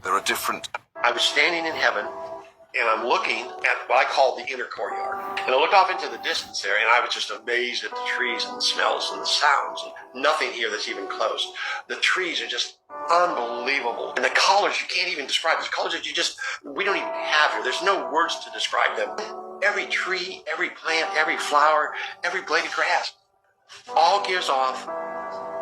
There are different... I was standing in heaven, and I'm looking at what I call the inner courtyard. And I looked off into the distance there, and I was just amazed at the trees and the smells and the sounds. And nothing here that's even close. The trees are just unbelievable. And the colors, you can't even describe. There's colors that we don't even have here. There's no words to describe them. Every tree, every plant, every flower, every blade of grass, all gives off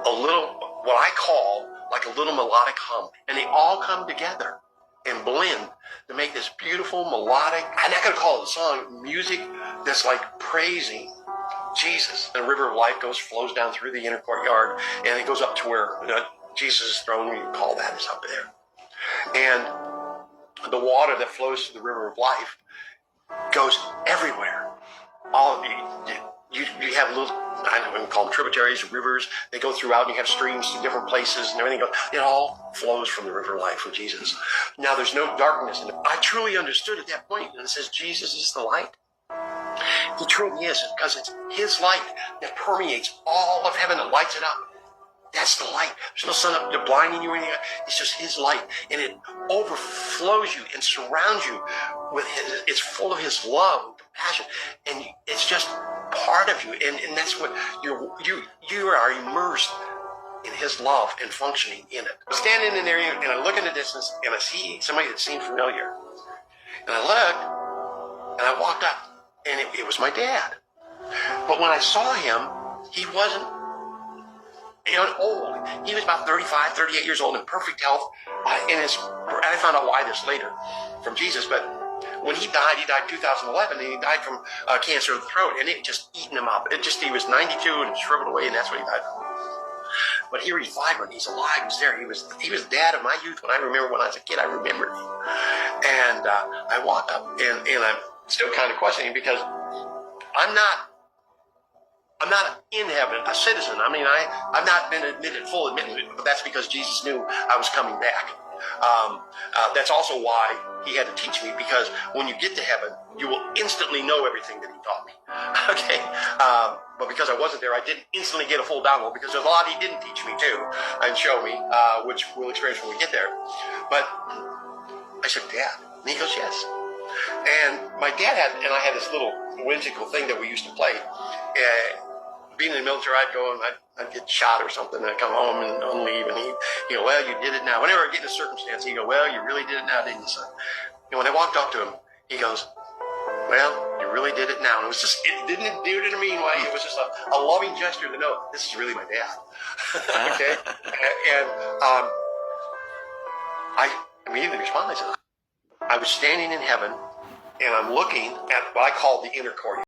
a little, what I call like a little melodic hum. And they all come together and blend to make this beautiful melodic, I'm not going to call it a song, music that's like praising Jesus. The river of life flows down through the inner courtyard, and it goes up to where Jesus' throne, you can call that, is up there. And the water that flows through the river of life goes everywhere. All of you have little, I don't know, we call them tributaries, rivers. They go throughout, and you have streams to different places, and everything goes. It all flows from the river of life from Jesus. Now, there's no darkness in it. I truly understood at that point, and it says Jesus is the light. He truly is, because it's his light that permeates all of heaven and lights it up. That's the light. There's no sun up there blinding you or anything. It's just his light, and it overflows you and surrounds you with his. It's full of his love and compassion, and it's just part of you, and that's what you are immersed in his love and functioning in it. I'm standing in there, and I look in the distance, and I see somebody that seemed familiar, and I looked, and I walked up, and it was my dad. But when I saw him, he wasn't old. He was about 35, 38 years old in perfect health. And I found out why this later from Jesus, but when he died in 2011, and he died from cancer of the throat, and it just eaten him up. He was 92 and shriveled away, and that's what he died from. But here he's vibrant, he's alive, he's there. He was the dad of my youth. When I remember when I was a kid, I remembered him. And I walked up, and I'm still kind of questioning, because I'm not in heaven, a citizen. I mean, I've not been full admittance, but that's because Jesus knew I was coming back. That's also why he had to teach me, because when you get to heaven, you will instantly know everything that he taught me. Okay? But because I wasn't there, I didn't instantly get a full download, because there's a lot he didn't teach me too and show me, which we'll experience when we get there. But I said, Dad. And he goes, yes. And my dad and I had this little whimsical thing that we used to play. Being in the military, I'd go and I'd get shot or something, and I'd come home and on leave, and he'd go, well, you did it now. Whenever I get in a circumstance, he'd go, well, you really did it now, didn't you, son? And when I walked up to him, he goes, well, you really did it now. And it didn't do it in a mean way. It was just a loving gesture to know this is really my dad. Okay? And I immediately responded. I said, I was standing in heaven, and I'm looking at what I call the inner courtyard.